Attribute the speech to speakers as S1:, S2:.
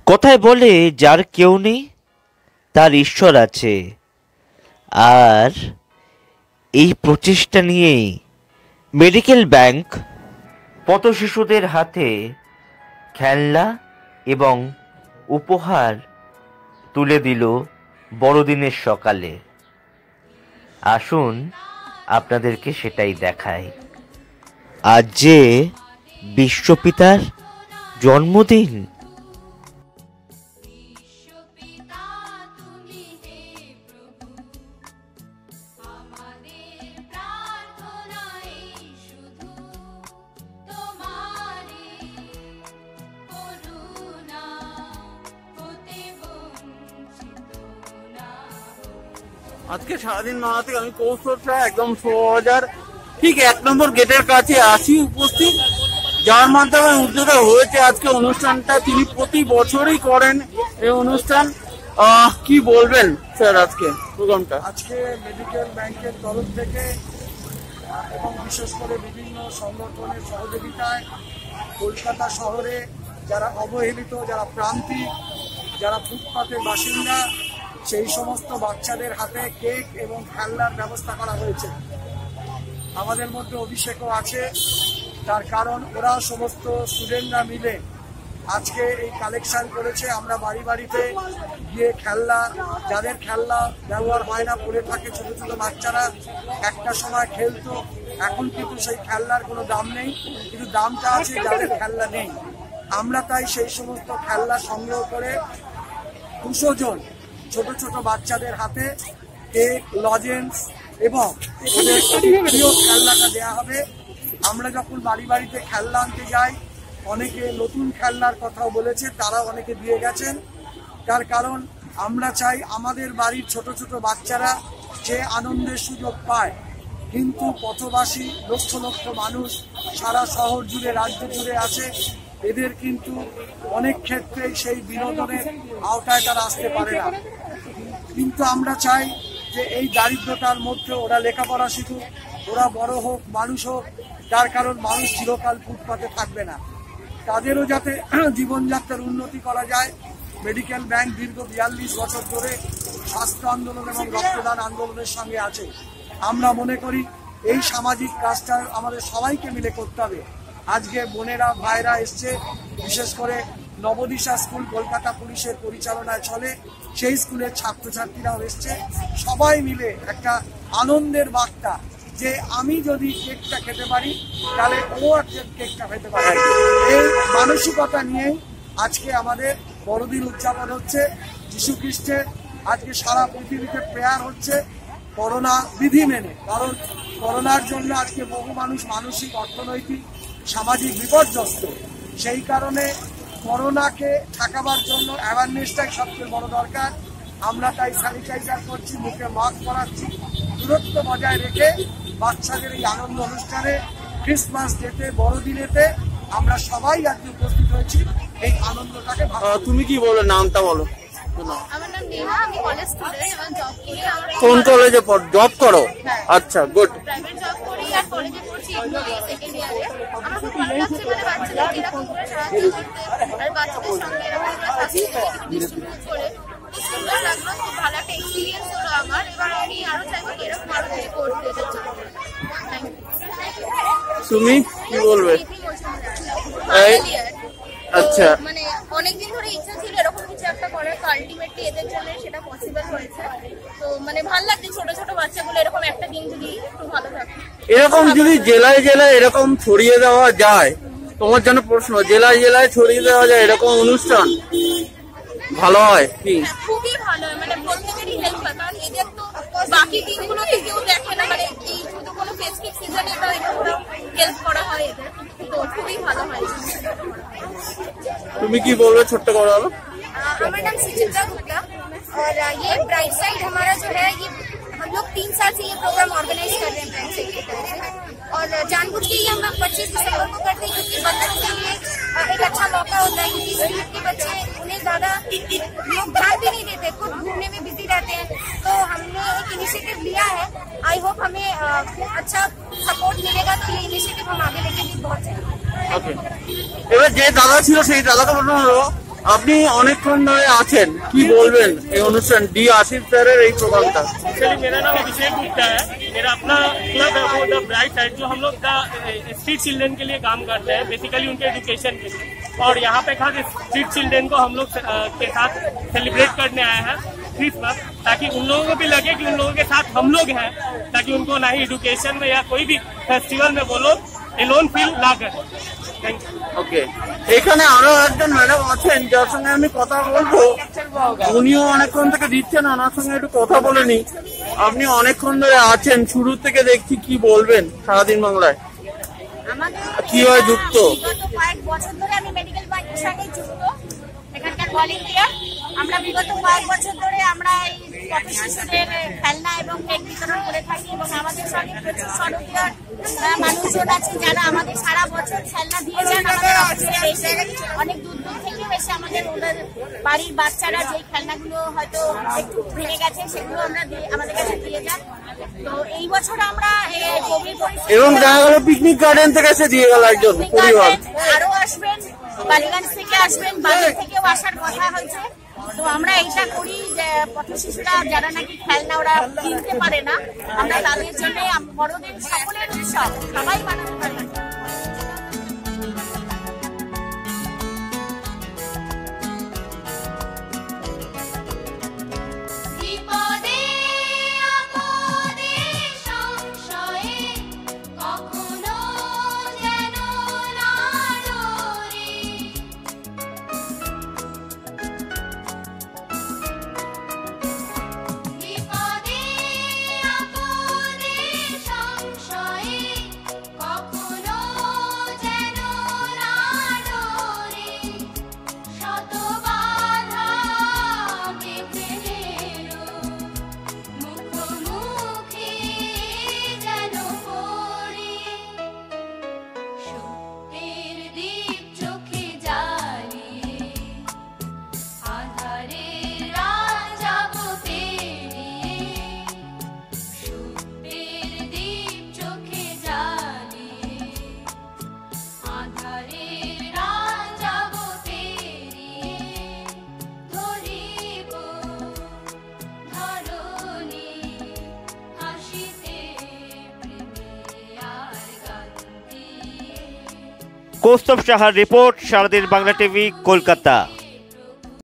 S1: কথায় বলে যার কেউ নেই তার ঈশ্বর আছে। আর এই প্রচেষ্টা নিয়েই মেডিকেল ব্যাংক পথ শিশুদের হাতে খেলনা এবং উপহার তুলে দিল বড়দিনের সকালে। আসুন আপনাদেরকে সেটাই দেখাই। আজ যে বিশ্বপিতার জন্মদিন।
S2: আজকে সারাদিন মাথা থেকে আমি কৌশলটা একদম 16,000 ঠিক 1 নম্বর গেটের কাছে আসি উপস্থিত, যার মাধ্যমে উদ্যোগ হয়েছে আজকে অনুষ্ঠানটা। তিনি প্রতি বছরই করেন এই অনুষ্ঠান। কি বলবেন স্যার আজকে প্রোগ্রামটা?
S3: আজকে মেডিকেল ব্যাংকের তরফ থেকে এবং বিশেষ করে বিভিন্ন সংগঠনের সহযোগিতায় কলকাতা শহরে যারা অবহেলিত, যারা প্রান্তিক, যারা ফুটপাতের বাসিন্দা, সেই সমস্ত বাচ্চাদের হাতে কেক এবং খেলনার ব্যবস্থা করা হয়েছে। আমাদের মধ্যে অভিষেকও আছে, তার কারণ ওরা সমস্ত স্টুডেন্টরা মিলে আজকে এই কালেকশন করেছে। আমরা বাড়ি বাড়িতে গিয়ে খেলনা, যাদের খেলনা ব্যবহার হয় না পড়ে থাকে, ছোট ছোট বাচ্চারা একটা সময় খেলতো, এখন কিন্তু সেই খেলনার কোনো দাম নেই, কিন্তু দামটা আছে যাদের খেলনা নেই। আমরা তাই সেই সমস্ত খেলনা সংগ্রহ করে 200 জন ছোট ছোট বাচ্চাদের হাতে কেক, লজেন্স এবং ওদের প্রিয় খেলনাটা দেওয়া হবে। আমরা যখন বাড়ি বাড়িতে খেলনা আনতে যাই, অনেকে নতুন খেলনার কথাও বলেছে, তারা অনেকে দিয়ে গেছেন। তার কারণ আমরা চাই আমাদের বাড়ির ছোট ছোট বাচ্চারা যে আনন্দের সুযোগ পায়, কিন্তু পথবাসী লক্ষ লক্ষ মানুষ সারা শহর জুড়ে, রাজ্য জুড়ে আছে, এদের কিন্তু অনেক ক্ষেত্রেই সেই বিনোদনের আওতায় তারা আসতে পারে না। কিন্তু আমরা চাই যে এই দারিদ্রতার মধ্যে ওরা লেখাপড়া শিখুক, ওরা বড় হোক, মানুষ হোক। তার কারণ মানুষ চিরকাল ফুটপাতে থাকবে না, তাদেরও যাতে জীবনযাত্রার উন্নতি করা যায়। মেডিকেল ব্যাংক দীর্ঘ 42 বছর ধরে স্বাস্থ্য আন্দোলন এবং রক্তদান আন্দোলনের সঙ্গে আছে। আমরা মনে করি এই সামাজিক কাজটা আমাদের সবাইকে মিলে করতে হবে। আজকে বোনেরা, ভাইরা এসছে, বিশেষ করে নবদিশা স্কুল কলকাতা পুলিশের পরিচালনায় চলে, সেই স্কুলের ছাত্রছাত্রীরাও এসছে। সবাই মিলে একটা আনন্দের বার্তা যে আমি যদি কেকটা খেতে পারি তাহলে ও কেকটা খেতে পারে। এই মানসিকতা নিয়েই আজকে আমাদের বড়দিন উদযাপন হচ্ছে। যিশু খ্রিস্টের আজকে সারা পৃথিবীতে প্রেয়ার হচ্ছে করোনা বিধি মেনে, কারণ করোনার জন্য আজকে বহু মানুষ মানসিক, অর্থনৈতিক, সামাজিক বিপর্যস্ত। সেই কারণে করোনাকে ঠেকাবার জন্য অ্যাওয়ারনেসটাই সবচেয়ে বড় দরকার। আমরা তাই স্যানিটাইজার করছি, মুখে মাস্ক পরাচ্ছি, দূরত্ব বজায় রেখে বাচ্চাদের এই আনন্দ অনুষ্ঠানে, ক্রিসমাস ডেতে, বড়দিনেতে আমরা সবাই আজকে উপস্থিত হয়েছি এই আনন্দটাকে।
S2: তুমি কি বলো, নামটা বলো?
S4: আমার নাম নেহা, আমি কলেজ স্টুডেন্ট এবং জব করি।
S2: কোন কলেজে জব করো? আচ্ছা, গুড।
S4: প্রাইভেট জব করি আর কলেজে পড়ছি, সেকেন্ড ইয়ারে। আমার খুব ভালো লাগছে, মানে বাচ্চাদের এরকম করে সাহায্য করতে আর বাচ্চাদের সঙ্গে এরকম করে ডিস্ট্রিবিউট করে সুন্দর লাগলো। খুব ভালো একটা এক্সপিরিয়েন্স হলো আমার, এবং আমি আরো চাইবো এরকম আরো কিছু করতে এটার জন্য।
S2: তুমি কি বলবে? আচ্ছা,
S4: মানে অনেকদিন ধরে ইচ্ছা ছিল এরকম কিছু একটা করার, তো আলটিমেটলি এদের জন্য সেটা পসিবল হয়েছে। তো মানে ভালো লাগছে, ছোট ছোট বাচ্চাগুলো এরকম একটা দিন যদি একটু ভালো থাকে।
S2: এরকম যদি জেলায় জেলায় এরকম ছড়িয়ে দেওয়া যায়, তোমার জন্য প্রশ্ন, জেলায় জেলায় ছড়িয়ে দেওয়া যায় এরকম অনুষ্ঠান, ভালো হয় কি?
S4: খুবই ভালো হয়, মানে প্রত্যেকেরই হেল্প হয়, কারণ এদের তো বাকি দিনগুলোতে কেউ দেখে না, মানে এই শুধু কোনো ফেস্টিভ সিজনে হেল্প করা হয় এদের, তো খুবই ভালো হয়।
S2: তুমি কি বলবে ছোট্ট করে বলো?
S4: हमारा नाम सुचित्रा गुप्ता और ये ब्राइट साइड हमारा जो है, ये हम लोग 3 साल से ये प्रोग्राम ऑर्गेनाइज कर रहे हैं ब्राइट साइड की तरफ से, और जानबूझ के ये हम लोग 25 दिसंबर को करते हैं, क्योंकि बच्चों के लिए एक अच्छा मौका होता है, क्योंकि स्कूल के बच्चे उन्हें ज्यादा लोग ध्यान भी नहीं देते, खुद घूमने में बिजी रहते हैं। तो हमने एक इनिशिएटिव लिया है, आई होप हमें अच्छा सपोर्ट मिलेगा, तो ये इनिशिएटिव हम आगे लेके भी बहुत चाहिए।
S2: এবার যে দাদা ছিল সেই দাদাকে বলবো আপনি অনেকক্ষণ ধরে আছেন, কি বলবেন এই অনুষ্ঠান ডি आसिफ স্যারের এই প্রোগ্রামটা?
S5: एक्चुअली मेरा नाम अभिषेक गुप्ता है। मेरा अपना क्लब है वो द ब्राइट साइड, जो हम लोग स्ट्रीट चिल्ड्रन के लिए काम करते हैं, बेसिकली उनके एजुकेशन के लिए। और यहाँ पे खास स्ट्रीट चिल्ड्रन को हम लोग के साथ सेलिब्रेट करने आए हैं क्रिसमस, ताकि उन लोगों को भी लगे कि उन लोगों के साथ हम लोग हैं, ताकि उनको ना ही एजुकेशन में या कोई भी फेस्टिवल में वो लोग एलोन फील ना करें। Thank you.
S2: ওকে, এখানে আরো একজন ম্যাডাম আছেন যার সঙ্গে আমি কথা বলবো, উনিও অনেকক্ষণ থেকে দিচ্ছেন, ওনার সঙ্গে একটু কথা বলে নি। আপনি অনেকক্ষণ ধরে আছেন, শুরু থেকে দেখছি, কি বলবেন সারাদিন বাংলায় কিভাবে যুক্ত?
S4: বিগত কয়েক বছর ধরে আমি মেডিকেল ব্যাংকের সঙ্গে যুক্ত, এখানকার ভলেন্টিয়ার। আমরা বিগত কয়েক বছর ধরে আমরা এই পথ শিশুদের খেলনা এবং কেক বিতরণ করে থাকি, এবং আমাদের সঙ্গে প্রচুর সহযোগিতার মানুষজন আছে যারা আমাদের সারা বছর খেলনা দিয়ে যান। আমাদের অফিসে এসে অনেক দূর দূর থেকেও এসে আমাদের ওদের বাড়ির বাচ্চারা যে খেলনাগুলো হয়তো একটু ভেঙে গেছে সেগুলো আমাদের কাছে দিয়ে যান। তো এই বছর আমরা কোভিড
S2: এবং দেখা গেল পিকনিক গার্ডেন থেকে এসে দিয়ে গেল একজন পরিবার,
S4: আরো আসবেন, বালিগঞ্জ থেকে আসবেন, বাজার থেকেও আসার কথা হয়েছে। তো আমরা এইটা করি যে পথ শিশুরা যারা নাকি খেলনা ওরা কিনতে পারে না, আমরা তাদের জন্য বড়দের সকলের উৎসব, সবাই বানাতে পারে।
S1: কৌস্তব সাহার রিপোর্ট, সারাদিন বাংলা টিভি, কলকাতা।